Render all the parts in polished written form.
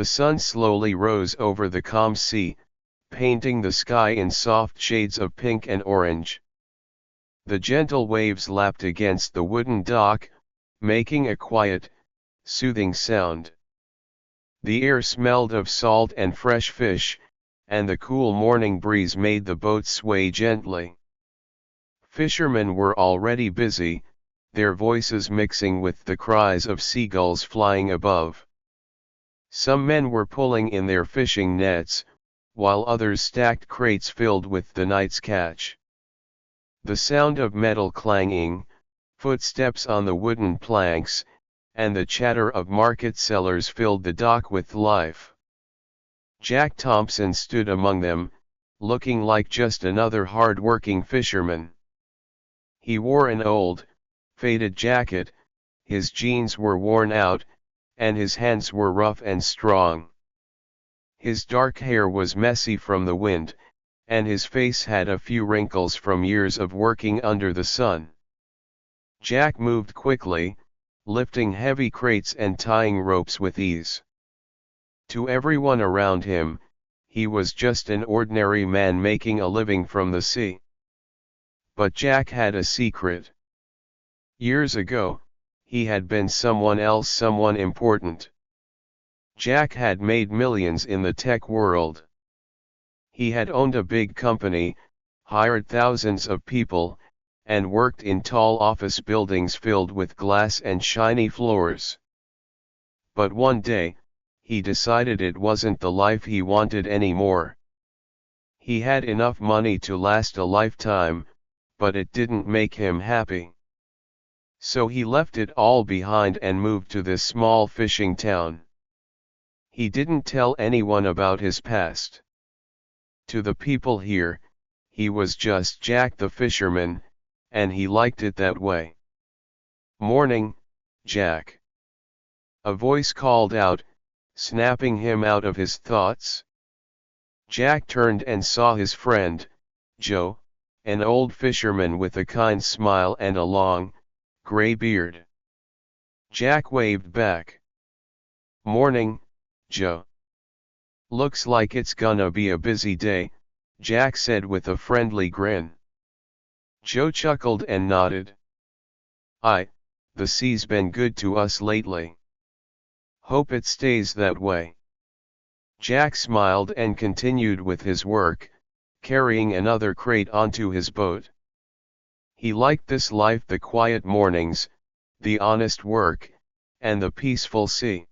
The sun slowly rose over the calm sea, painting the sky in soft shades of pink and orange. The gentle waves lapped against the wooden dock, making a quiet, soothing sound. The air smelled of salt and fresh fish, and the cool morning breeze made the boat sway gently. Fishermen were already busy, their voices mixing with the cries of seagulls flying above. Some men were pulling in their fishing nets, while others stacked crates filled with the night's catch. The sound of metal clanging, footsteps on the wooden planks, and the chatter of market sellers filled the dock with life. Jack Thompson stood among them, looking like just another hard-working fisherman. He wore an old, faded jacket, his jeans were worn out, and his hands were rough and strong. His dark hair was messy from the wind, and his face had a few wrinkles from years of working under the sun. Jack moved quickly, lifting heavy crates and tying ropes with ease. To everyone around him, he was just an ordinary man making a living from the sea. But Jack had a secret. Years ago, he had been someone else, someone important. Jack had made millions in the tech world. He had owned a big company, hired thousands of people, and worked in tall office buildings filled with glass and shiny floors. But one day, he decided it wasn't the life he wanted anymore. He had enough money to last a lifetime, but it didn't make him happy. So he left it all behind and moved to this small fishing town. He didn't tell anyone about his past. To the people here, he was just Jack the fisherman, and he liked it that way. "Morning, Jack." A voice called out, snapping him out of his thoughts. Jack turned and saw his friend, Joe, an old fisherman with a kind smile and a long, gray beard. Jack waved back. "Morning, Joe." "Looks like it's gonna be a busy day," Jack said with a friendly grin. Joe chuckled and nodded. The sea's been good to us lately. Hope it stays that way." Jack smiled and continued with his work, carrying another crate onto his boat. He liked this life: the quiet mornings, the honest work, and the peaceful sea.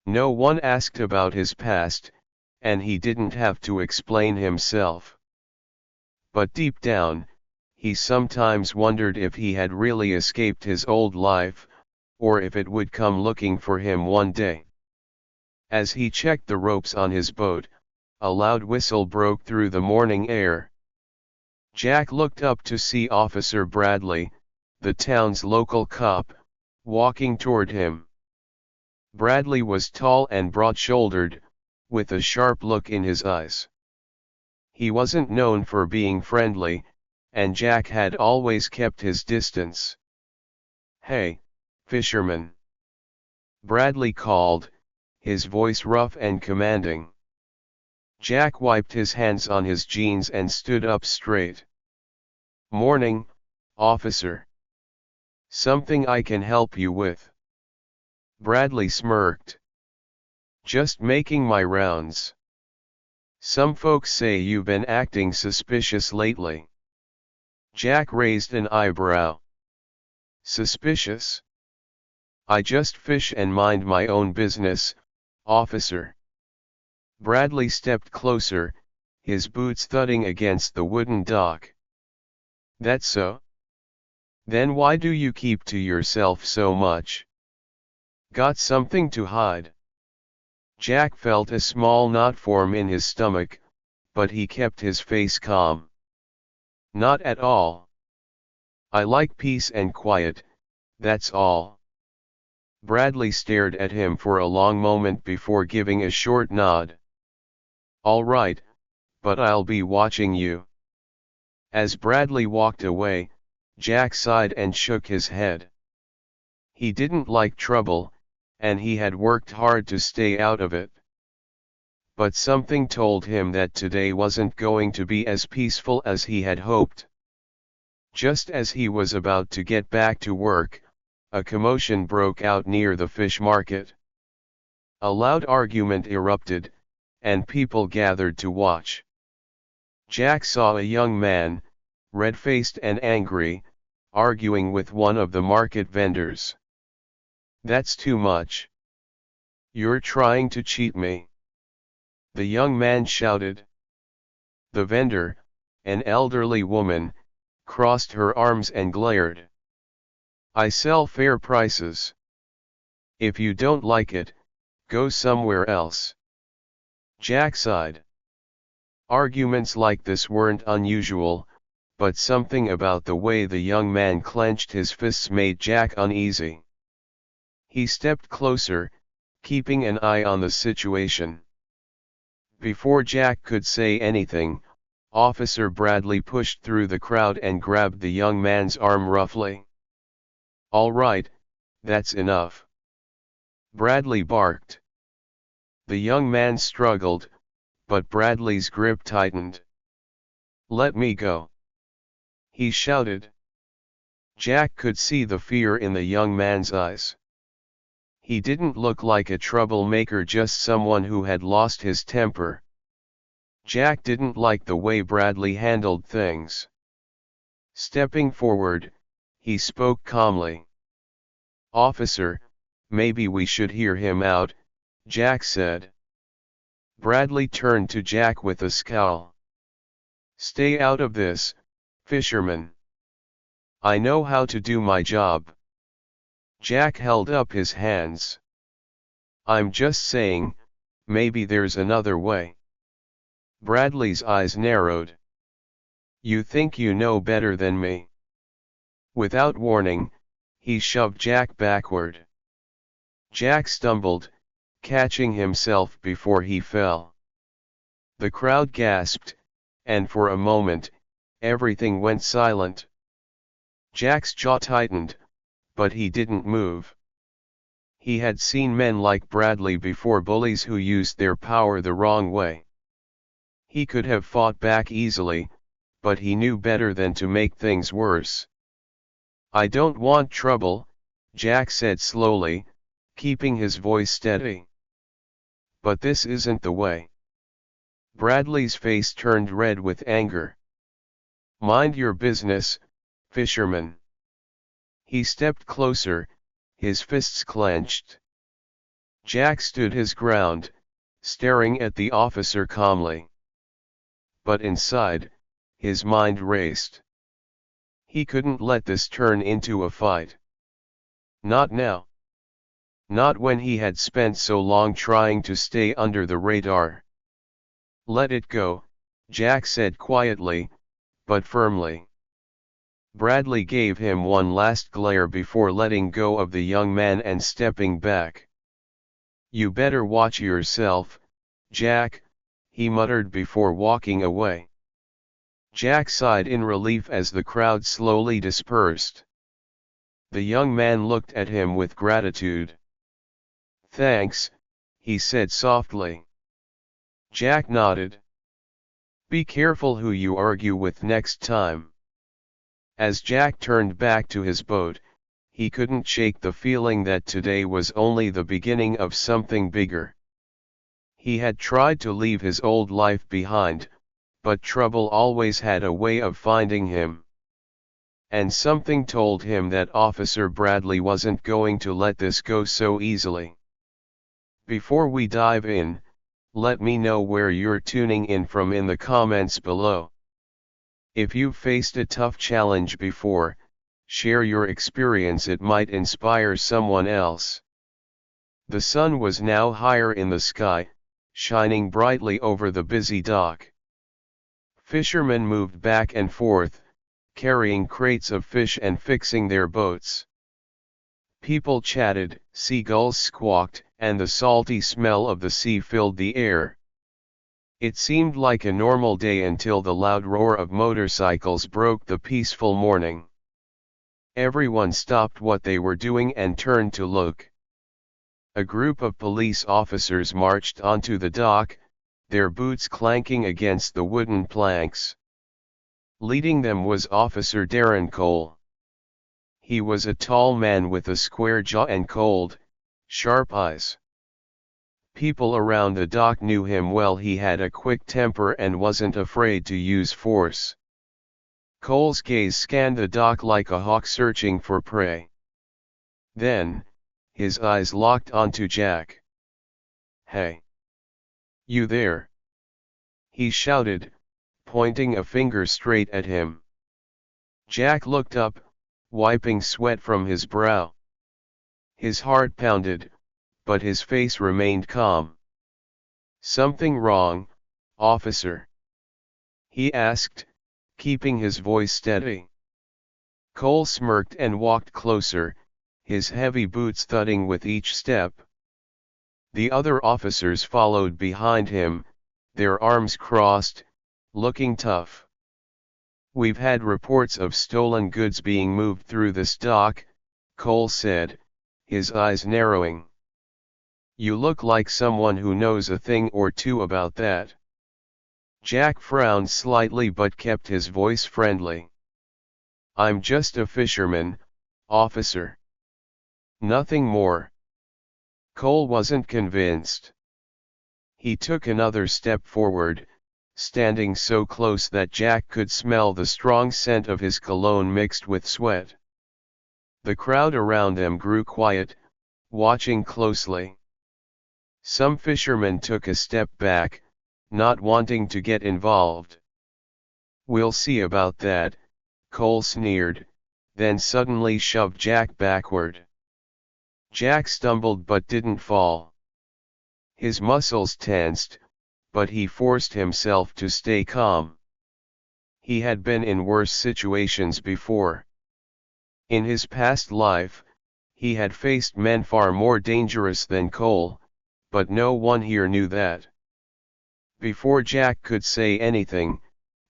No one asked about his past, and he didn't have to explain himself. But deep down, he sometimes wondered if he had really escaped his old life, or if it would come looking for him one day. As he checked the ropes on his boat, a loud whistle broke through the morning air. Jack looked up to see Officer Bradley, the town's local cop, walking toward him. Bradley was tall and broad-shouldered, with a sharp look in his eyes. He wasn't known for being friendly, and Jack had always kept his distance. "Hey, fisherman," Bradley called, his voice rough and commanding. Jack wiped his hands on his jeans and stood up straight. "Morning, officer. Something I can help you with?" Bradley smirked. "Just making my rounds. Some folks say you've been acting suspicious lately." Jack raised an eyebrow. "Suspicious? I just fish and mind my own business, officer." Bradley stepped closer, his boots thudding against the wooden dock. "That's so? Then why do you keep to yourself so much? Got something to hide?" Jack felt a small knot form in his stomach, but he kept his face calm. "Not at all. I like peace and quiet, that's all." Bradley stared at him for a long moment before giving a short nod. "All right, but I'll be watching you." As Bradley walked away, Jack sighed and shook his head. He didn't like trouble, and he had worked hard to stay out of it. But something told him that today wasn't going to be as peaceful as he had hoped. Just as he was about to get back to work, a commotion broke out near the fish market. A loud argument erupted, and people gathered to watch. Jack saw a young man, red-faced and angry, arguing with one of the market vendors. "That's too much. You're trying to cheat me," the young man shouted. The vendor, an elderly woman, crossed her arms and glared. "I sell fair prices. If you don't like it, go somewhere else." Jack sighed. Arguments like this weren't unusual, but something about the way the young man clenched his fists made Jack uneasy. He stepped closer, keeping an eye on the situation. Before Jack could say anything, Officer Bradley pushed through the crowd and grabbed the young man's arm roughly. "All right, that's enough," Bradley barked. The young man struggled, but Bradley's grip tightened. "Let me go," he shouted. Jack could see the fear in the young man's eyes. He didn't look like a troublemaker, just someone who had lost his temper. Jack didn't like the way Bradley handled things. Stepping forward, he spoke calmly. "Officer, maybe we should hear him out," Jack said. Bradley turned to Jack with a scowl. "Stay out of this, Fisherman. I know how to do my job." Jack held up his hands. "I'm just saying, maybe there's another way." Bradley's eyes narrowed. "You think you know better than me?" Without warning, he shoved Jack backward. Jack stumbled, catching himself before he fell. The crowd gasped, and for a moment, everything went silent. Jack's jaw tightened, but he didn't move. He had seen men like Bradley before, bullies who used their power the wrong way. He could have fought back easily, but he knew better than to make things worse. "I don't want trouble," Jack said slowly, keeping his voice steady. "But this isn't the way." Bradley's face turned red with anger. "Mind your business, Fisherman." He stepped closer, his fists clenched. Jack stood his ground, staring at the officer calmly. But inside, his mind raced. He couldn't let this turn into a fight. Not now. Not when he had spent so long trying to stay under the radar. "Let it go," Jack said quietly, but firmly. Bradley gave him one last glare before letting go of the young man and stepping back. "You better watch yourself, Jack," he muttered before walking away. Jack sighed in relief as the crowd slowly dispersed. The young man looked at him with gratitude. "Thanks," he said softly. Jack nodded. "Be careful who you argue with next time." As Jack turned back to his boat, he couldn't shake the feeling that today was only the beginning of something bigger. He had tried to leave his old life behind, but trouble always had a way of finding him. And something told him that Officer Bradley wasn't going to let this go so easily. Before we dive in, let me know where you're tuning in from in the comments below. If you've faced a tough challenge before, share your experience, it might inspire someone else. The sun was now higher in the sky, shining brightly over the busy dock. Fishermen moved back and forth, carrying crates of fish and fixing their boats. People chatted, seagulls squawked, and the salty smell of the sea filled the air. It seemed like a normal day until the loud roar of motorcycles broke the peaceful morning. Everyone stopped what they were doing and turned to look. A group of police officers marched onto the dock, their boots clanking against the wooden planks. Leading them was Officer Darren Cole. He was a tall man with a square jaw and cold, sharp eyes. People around the dock knew him well. He had a quick temper and wasn't afraid to use force. Cole's gaze scanned the dock like a hawk searching for prey. Then, his eyes locked onto Jack. "Hey! You there!" he shouted, pointing a finger straight at him. Jack looked up, wiping sweat from his brow. His heart pounded, but his face remained calm. "Something wrong, officer?" he asked, keeping his voice steady. Cole smirked and walked closer, his heavy boots thudding with each step. The other officers followed behind him, their arms crossed, looking tough. "We've had reports of stolen goods being moved through this dock," Cole said, his eyes narrowing. "You look like someone who knows a thing or two about that." Jack frowned slightly but kept his voice friendly. "I'm just a fisherman, officer. Nothing more." Cole wasn't convinced. He took another step forward, standing so close that Jack could smell the strong scent of his cologne mixed with sweat. The crowd around them grew quiet, watching closely. Some fishermen took a step back, not wanting to get involved. "We'll see about that," Cole sneered, then suddenly shoved Jack backward. Jack stumbled but didn't fall. His muscles tensed, but he forced himself to stay calm. He had been in worse situations before. In his past life, he had faced men far more dangerous than Cole, but no one here knew that. Before Jack could say anything,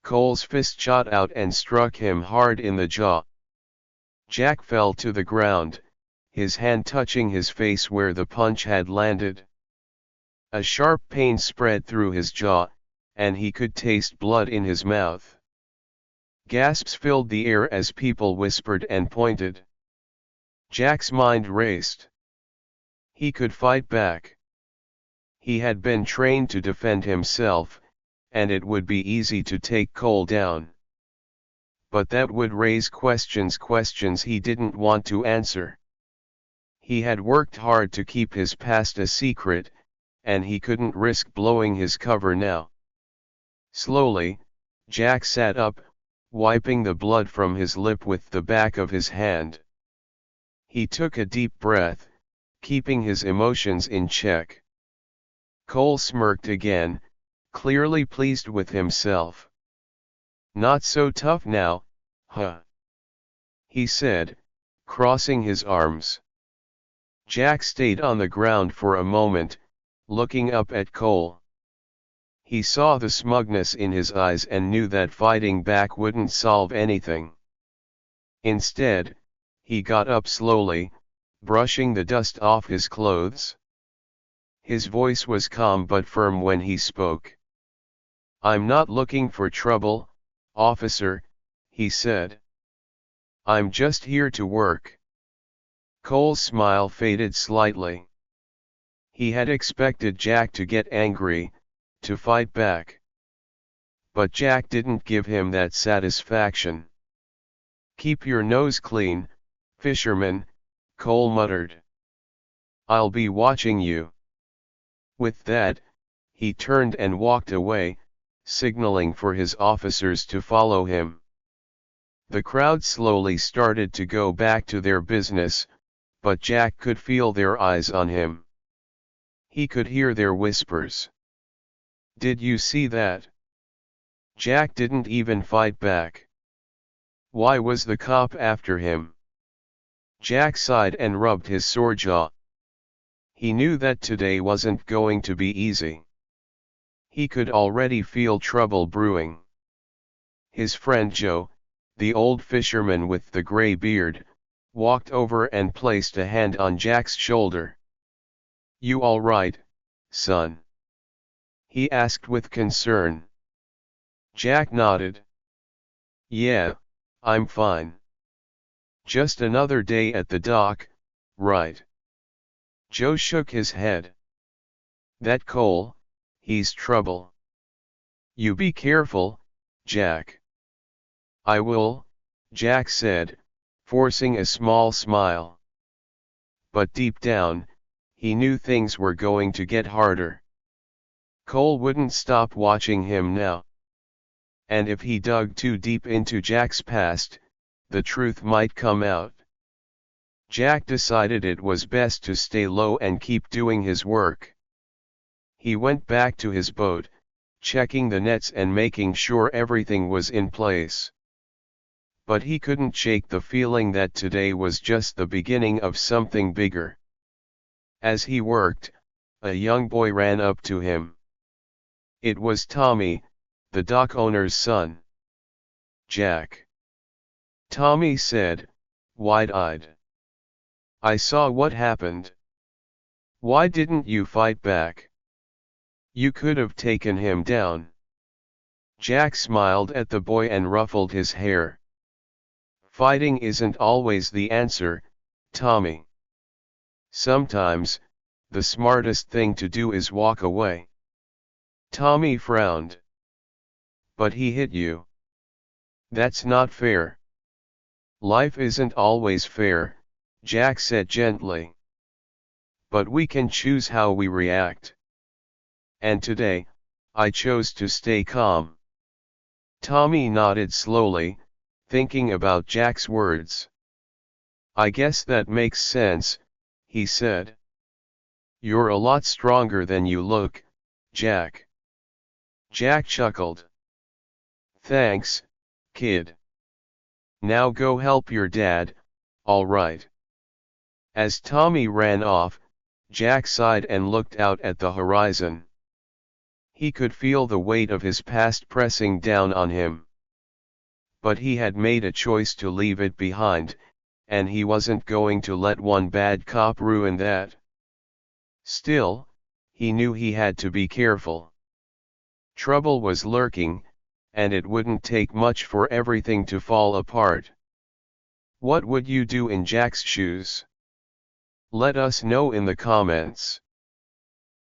Cole's fist shot out and struck him hard in the jaw. Jack fell to the ground, his hand touching his face where the punch had landed. A sharp pain spread through his jaw, and he could taste blood in his mouth. Gasps filled the air as people whispered and pointed. Jack's mind raced. He could fight back. He had been trained to defend himself, and it would be easy to take Cole down. But that would raise questions he didn't want to answer. He had worked hard to keep his past a secret, and he couldn't risk blowing his cover now. Slowly, Jack sat up, wiping the blood from his lip with the back of his hand. He took a deep breath, keeping his emotions in check. Cole smirked again, clearly pleased with himself. "Not so tough now, huh?" he said, crossing his arms. Jack stayed on the ground for a moment, looking up at Cole. He saw the smugness in his eyes and knew that fighting back wouldn't solve anything. Instead, he got up slowly, brushing the dust off his clothes. His voice was calm but firm when he spoke. "I'm not looking for trouble, officer," he said. "I'm just here to work." Cole's smile faded slightly. He had expected Jack to get angry, to fight back. But Jack didn't give him that satisfaction. "Keep your nose clean, fisherman," Cole muttered. "I'll be watching you." With that, he turned and walked away, signaling for his officers to follow him. The crowd slowly started to go back to their business, but Jack could feel their eyes on him. He could hear their whispers. "Did you see that?" Jack didn't even fight back. Why was the cop after him? Jack sighed and rubbed his sore jaw. He knew that today wasn't going to be easy. He could already feel trouble brewing. His friend Joe, the old fisherman with the gray beard, walked over and placed a hand on Jack's shoulder. You all right, son? He asked with concern. Jack nodded. Yeah, I'm fine. Just another day at the dock, right? Joe shook his head. That Cole, he's trouble. You be careful, Jack. I will, Jack said, forcing a small smile. But deep down, he knew things were going to get harder. Cole wouldn't stop watching him now. And if he dug too deep into Jack's past, the truth might come out. Jack decided it was best to stay low and keep doing his work. He went back to his boat, checking the nets and making sure everything was in place. But he couldn't shake the feeling that today was just the beginning of something bigger. As he worked, a young boy ran up to him. It was Tommy, the dock owner's son. Jack. Tommy said, wide-eyed. I saw what happened. Why didn't you fight back? You could have taken him down. Jack smiled at the boy and ruffled his hair. Fighting isn't always the answer, Tommy. Sometimes, the smartest thing to do is walk away. Tommy frowned. But he hit you. That's not fair. Life isn't always fair, Jack said gently. But we can choose how we react. And today, I chose to stay calm. Tommy nodded slowly, thinking about Jack's words. I guess that makes sense, he said. You're a lot stronger than you look, Jack. Jack chuckled. Thanks, kid. Now go help your dad, all right. As Tommy ran off, Jack sighed and looked out at the horizon. He could feel the weight of his past pressing down on him. But he had made a choice to leave it behind, and he wasn't going to let one bad cop ruin that. Still, he knew he had to be careful. Trouble was lurking, and it wouldn't take much for everything to fall apart. What would you do in Jack's shoes? Let us know in the comments.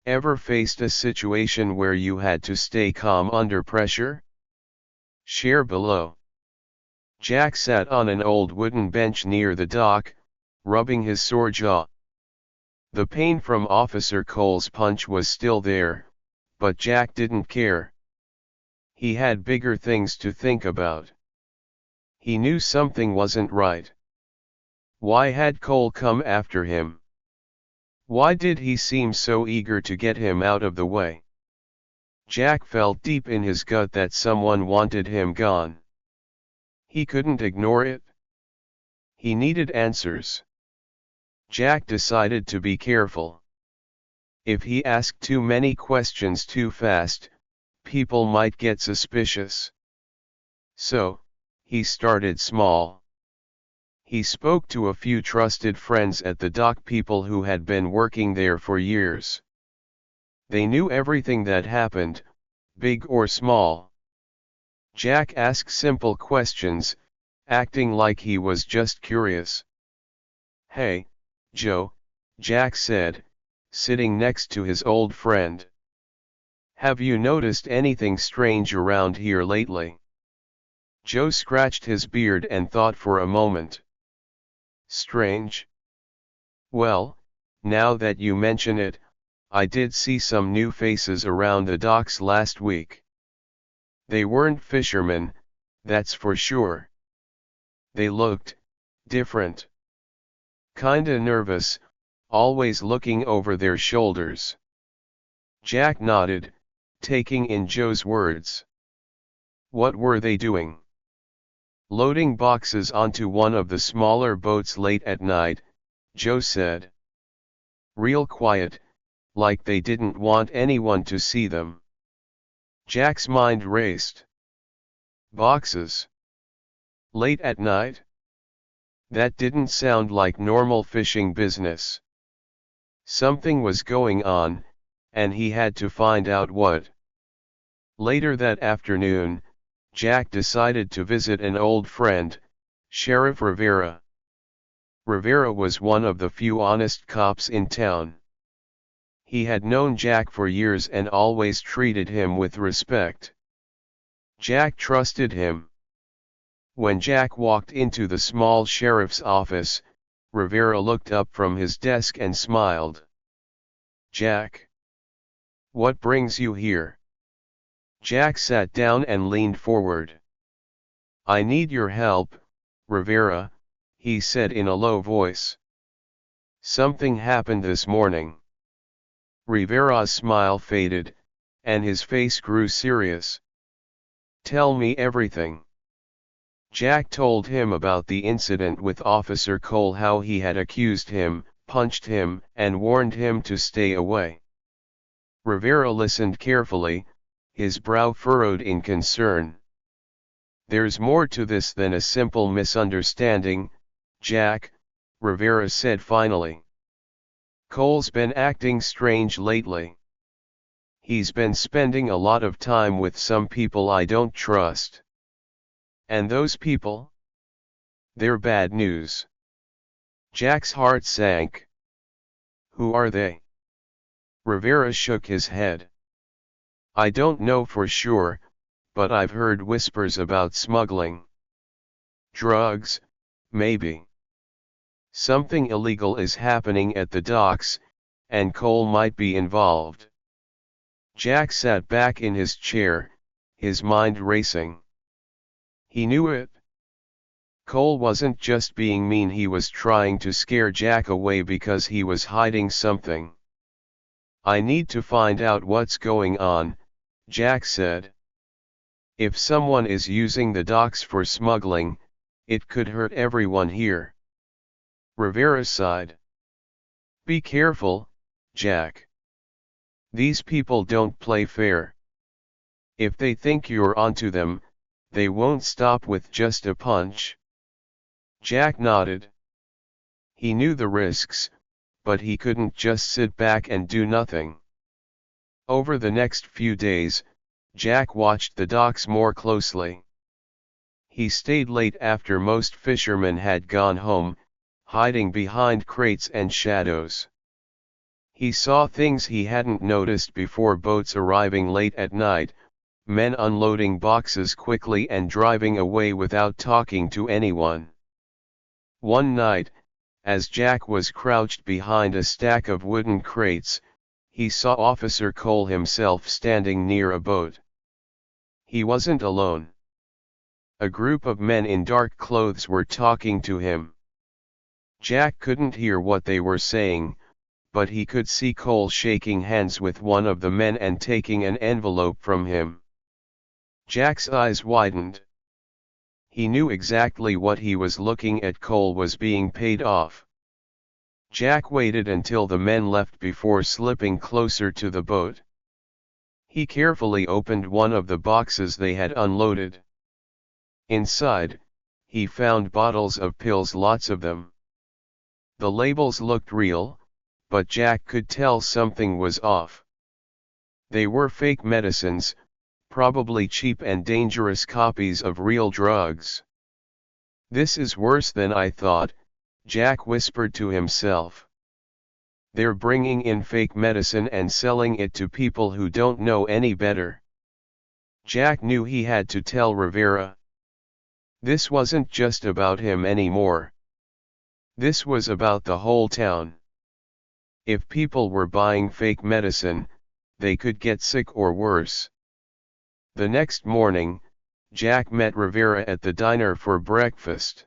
Ever faced a situation where you had to stay calm under pressure? Share below. Jack sat on an old wooden bench near the dock, rubbing his sore jaw. The pain from Officer Cole's punch was still there, but Jack didn't care. He had bigger things to think about. He knew something wasn't right. Why had Cole come after him? Why did he seem so eager to get him out of the way? Jack felt deep in his gut that someone wanted him gone. He couldn't ignore it. He needed answers. Jack decided to be careful. If he asked too many questions too fast, people might get suspicious. So, he started small. He spoke to a few trusted friends at the dock, people who had been working there for years. They knew everything that happened, big or small. Jack asked simple questions, acting like he was just curious. Hey, Joe, Jack said, sitting next to his old friend. Have you noticed anything strange around here lately? Joe scratched his beard and thought for a moment. Strange? Well, now that you mention it, I did see some new faces around the docks last week. They weren't fishermen, that's for sure. They looked different. Kinda nervous, always looking over their shoulders. Jack nodded, taking in Joe's words. What were they doing? Loading boxes onto one of the smaller boats late at night, Joe said. Real quiet, like they didn't want anyone to see them. Jack's mind raced. Boxes? Late at night? That didn't sound like normal fishing business. Something was going on, and he had to find out what. Later that afternoon, Jack decided to visit an old friend, Sheriff Rivera. Rivera was one of the few honest cops in town. He had known Jack for years and always treated him with respect. Jack trusted him. When Jack walked into the small sheriff's office, Rivera looked up from his desk and smiled. "Jack, what brings you here?" Jack sat down and leaned forward. "I need your help, Rivera," he said in a low voice. "Something happened this morning." Rivera's smile faded, and his face grew serious. "Tell me everything." Jack told him about the incident with Officer Cole, how he had accused him, punched him, and warned him to stay away. Rivera listened carefully, his brow furrowed in concern. "There's more to this than a simple misunderstanding, Jack," Rivera said finally. "Cole's been acting strange lately. He's been spending a lot of time with some people I don't trust. And those people? They're bad news." Jack's heart sank. "Who are they?" Rivera shook his head. "I don't know for sure, but I've heard whispers about smuggling. Drugs, maybe. Something illegal is happening at the docks, and Cole might be involved." Jack sat back in his chair, his mind racing. He knew it. Cole wasn't just being mean, he was trying to scare Jack away because he was hiding something. "I need to find out what's going on," Jack said. "If someone is using the docks for smuggling, it could hurt everyone here." Rivera sighed. "Be careful, Jack. These people don't play fair. If they think you're onto them, they won't stop with just a punch." Jack nodded. He knew the risks, but he couldn't just sit back and do nothing. Over the next few days, Jack watched the docks more closely. He stayed late after most fishermen had gone home, hiding behind crates and shadows. He saw things he hadn't noticed before: boats arriving late at night, men unloading boxes quickly and driving away without talking to anyone. One night, as Jack was crouched behind a stack of wooden crates, he saw Officer Cole himself standing near a boat. He wasn't alone. A group of men in dark clothes were talking to him. Jack couldn't hear what they were saying, but he could see Cole shaking hands with one of the men and taking an envelope from him. Jack's eyes widened. He knew exactly what he was looking at. Cole was being paid off. Jack waited until the men left before slipping closer to the boat. He carefully opened one of the boxes they had unloaded. Inside, he found bottles of pills, lots of them. The labels looked real, but Jack could tell something was off. They were fake medicines, probably cheap and dangerous copies of real drugs. "This is worse than I thought," Jack whispered to himself. "They're bringing in fake medicine and selling it to people who don't know any better." Jack knew he had to tell Rivera. This wasn't just about him anymore. This was about the whole town. If people were buying fake medicine, they could get sick or worse. The next morning, Jack met Rivera at the diner for breakfast.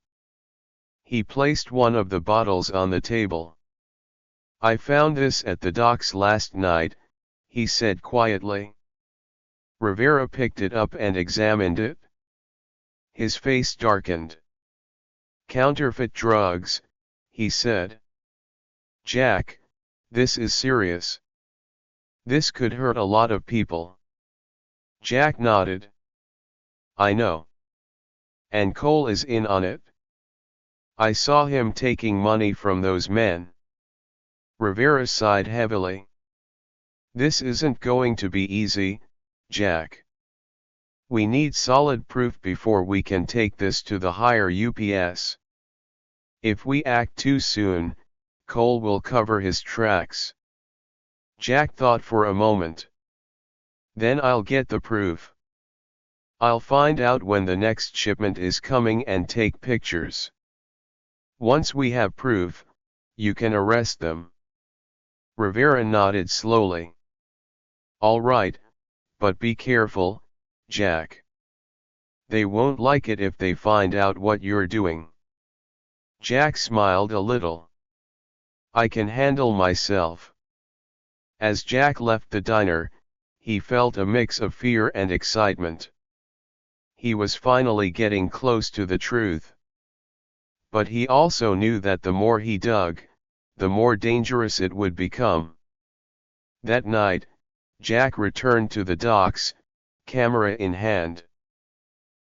He placed one of the bottles on the table. "I found this at the docks last night," he said quietly. Rivera picked it up and examined it. His face darkened. "Counterfeit drugs," he said. "Jack, this is serious. This could hurt a lot of people." Jack nodded. "I know. And Cole is in on it. I saw him taking money from those men." Rivera sighed heavily. This isn't going to be easy, Jack. We need solid proof before we can take this to the higher UPS. If we act too soon, Cole will cover his tracks. Jack thought for a moment. Then I'll get the proof. I'll find out when the next shipment is coming and take pictures. Once we have proof, you can arrest them. Rivera nodded slowly. All right, but be careful, Jack. They won't like it if they find out what you're doing. Jack smiled a little. I can handle myself. As Jack left the diner, he felt a mix of fear and excitement. He was finally getting close to the truth. But he also knew that the more he dug, the more dangerous it would become. That night, Jack returned to the docks, camera in hand.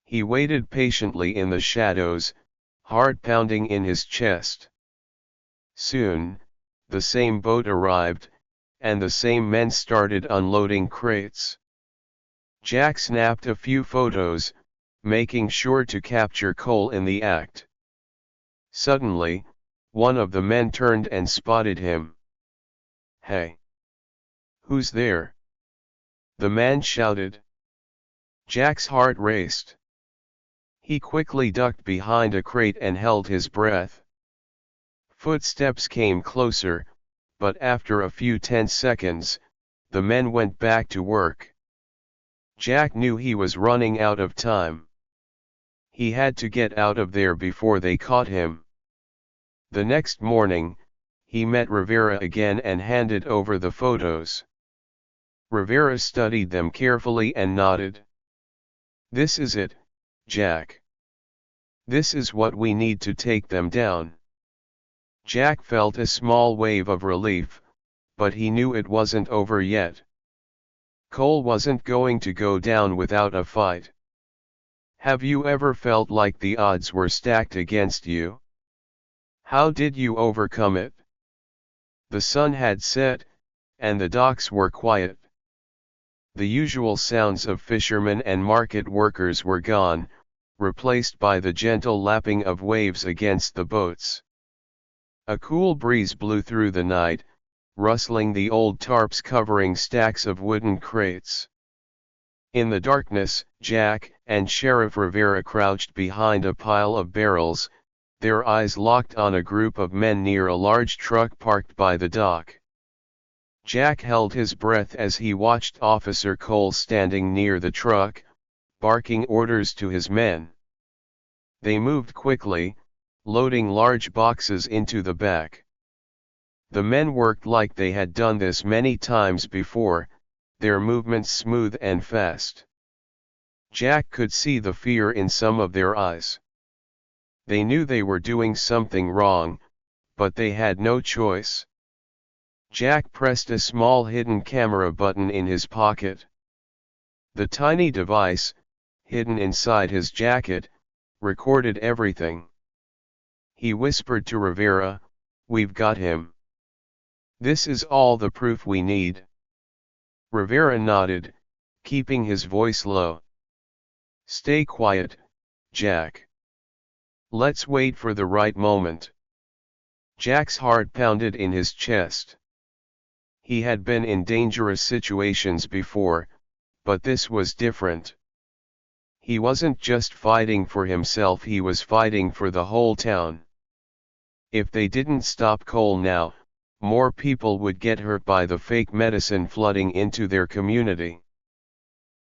He waited patiently in the shadows, heart pounding in his chest. Soon, the same boat arrived, and the same men started unloading crates. Jack snapped a few photos, making sure to capture Cole in the act. Suddenly, one of the men turned and spotted him. Hey! Who's there? The man shouted. Jack's heart raced. He quickly ducked behind a crate and held his breath. Footsteps came closer, but after a few tense seconds, the men went back to work. Jack knew he was running out of time. He had to get out of there before they caught him. The next morning, he met Rivera again and handed over the photos. Rivera studied them carefully and nodded. This is it, Jack. This is what we need to take them down. Jack felt a small wave of relief, but he knew it wasn't over yet. Cole wasn't going to go down without a fight. Have you ever felt like the odds were stacked against you? How did you overcome it? The sun had set, and the docks were quiet. The usual sounds of fishermen and market workers were gone, replaced by the gentle lapping of waves against the boats. A cool breeze blew through the night, rustling the old tarps covering stacks of wooden crates. In the darkness, Jack and Sheriff Rivera crouched behind a pile of barrels, their eyes locked on a group of men near a large truck parked by the dock. Jack held his breath as he watched Officer Cole standing near the truck, barking orders to his men. They moved quickly, loading large boxes into the back. The men worked like they had done this many times before, their movements smooth and fast. Jack could see the fear in some of their eyes. They knew they were doing something wrong, but they had no choice. Jack pressed a small hidden camera button in his pocket. The tiny device, hidden inside his jacket, recorded everything. He whispered to Rivera, "We've got him. This is all the proof we need." Rivera nodded, keeping his voice low. "Stay quiet, Jack. Let's wait for the right moment." Jack's heart pounded in his chest. He had been in dangerous situations before, but this was different. He wasn't just fighting for himself, he was fighting for the whole town. If they didn't stop Cole now, more people would get hurt by the fake medicine flooding into their community.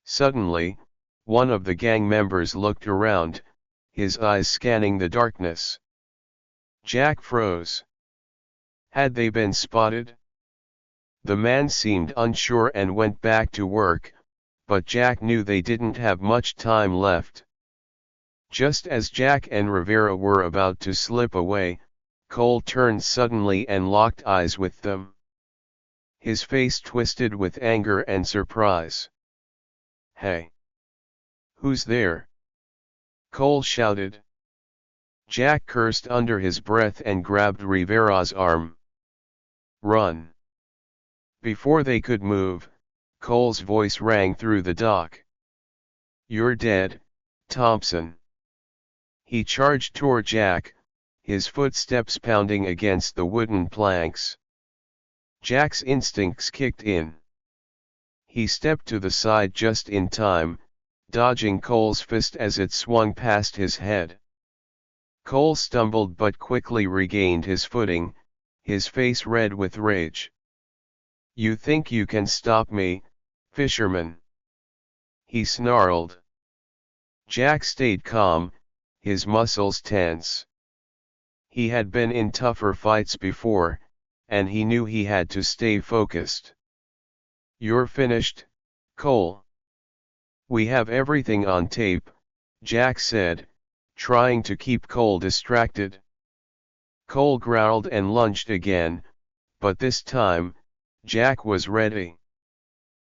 Suddenly, one of the gang members looked around, his eyes scanning the darkness. Jack froze. Had they been spotted? The man seemed unsure and went back to work, but Jack knew they didn't have much time left. Just as Jack and Rivera were about to slip away, Cole turned suddenly and locked eyes with them. His face twisted with anger and surprise. "Hey! Who's there?" Cole shouted. Jack cursed under his breath and grabbed Rivera's arm. Run. Before they could move, Cole's voice rang through the dock. You're dead, Thompson. He charged toward Jack, his footsteps pounding against the wooden planks. Jack's instincts kicked in. He stepped to the side just in time, dodging Cole's fist as it swung past his head. Cole stumbled but quickly regained his footing, his face red with rage. You think you can stop me, Fisherman? He snarled. Jack stayed calm, his muscles tense. He had been in tougher fights before, and he knew he had to stay focused. You're finished, Cole. We have everything on tape, Jack said, trying to keep Cole distracted. Cole growled and lunged again, but this time, Jack was ready.